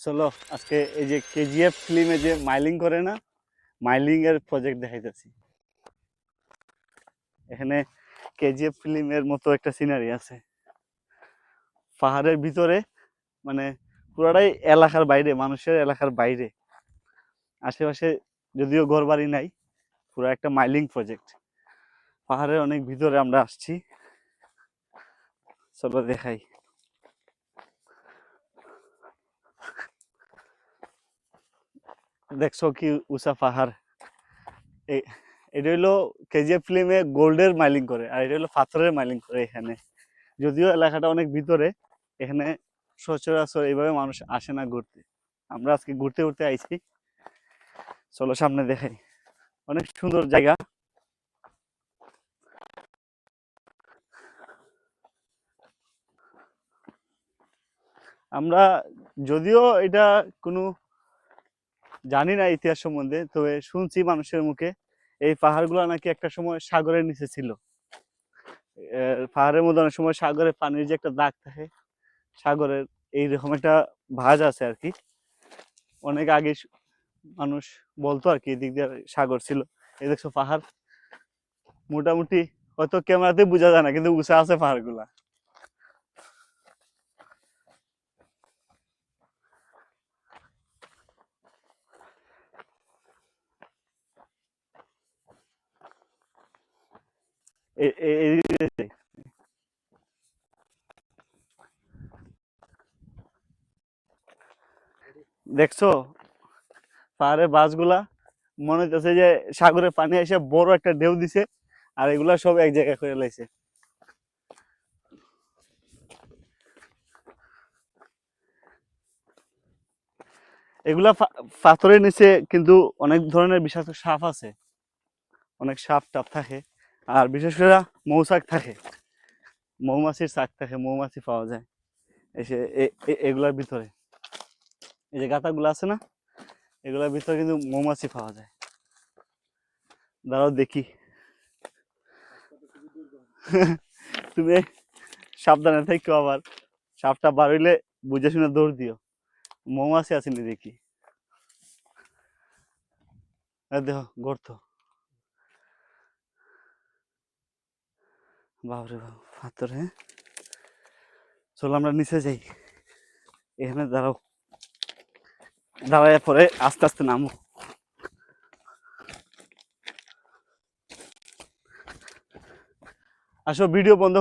চলো আজকে এই যে কেজিএফ ফিল্মে যে মাইলিং করে না, মাইলিং এর প্রজেক্ট দেখাইতেছি। এখানে কেজিএফ ফিল্মের মতো একটা সিনারি আছে পাহাড়ের ভিতরে, মানে পুরাটাই এলাকার বাইরে, মানুষের এলাকার বাইরে, আশেপাশে যদিও ঘর বাড়ি নাই, পুরো একটা মাইলিং প্রজেক্ট। পাহাড়ের অনেক ভিতরে আমরা আসছি, চলো দেখাই। দেখছো কি উঁচা পাহাড়। এটা হলো কেজিএফ ফিল্মে গোল্ডের মাইলিং করে, আর এটা হলো পাথরের মাইলিং করে। এখানে যদিও এলাকাটা অনেক ভিতরে, এখানে সচরাচর এইভাবে মানুষ আসে না ঘুরতে। আমরা আজকে ঘুরতে ঘুরতে আইছি, চলো সামনে দেখাই। অনেক সুন্দর জায়গা। আমরা যদিও এটা কোনো জানি না ইতিহাস সম্বন্ধে, তবে শুনছি মানুষের মুখে এই পাহাড়গুলো নাকি একটা সময় সাগরের নিচে ছিল। পাহাড়ের মধ্যে অনেক সময় সাগরের পানির যে একটা দাগ থাকে, সাগরের এইরকম একটা ভাঁজ আছে আর কি। অনেক আগে মানুষ বলতো আর কি এদিক দিয়ে সাগর ছিল। এই দেখছো পাহাড়, মোটামুটি হয়তো ক্যামেরাতে বোঝা যায় না, কিন্তু উঁচা আছে পাহাড়গুলা। দেখছো পাহাড়ের বাসগুলা, মনে হচ্ছে যে সাগরের পানি এসে বড় একটা ঢেউ দিছে, আর এগুলা সব এক জায়গায় করে লাইছে। এগুলা পাথরের নিচে কিন্তু অনেক ধরনের বিষাক্ত সাপ আছে, অনেক সাপ টাপ থাকে, আর বিশেষ করে মৌচাক থাকে, মৌমাছির চাক থাকে, মৌমাছি পাওয়া যায় এসে এগুলার ভিতরে। এই যে গাঁথাগুলো আছে না, এগুলোর ভিতরে কিন্তু মৌমাছি পাওয়া যায়। দাঁড়াও দেখি। তুমি সাবধানে থাকো, আবার সাপটা বার হইলে বুঝে শুনে দৌড় দিও। মৌমাছি আসেনি দেখি। দেখো গর্ত, বাপরে বাপ পাথর। হ্যাঁ, চলো আমরা নিচে যাই। এখানে দাঁড়াও, দাঁড়ায় পরে আস্তে আস্তে নামো। আসো, ভিডিও বন্ধ।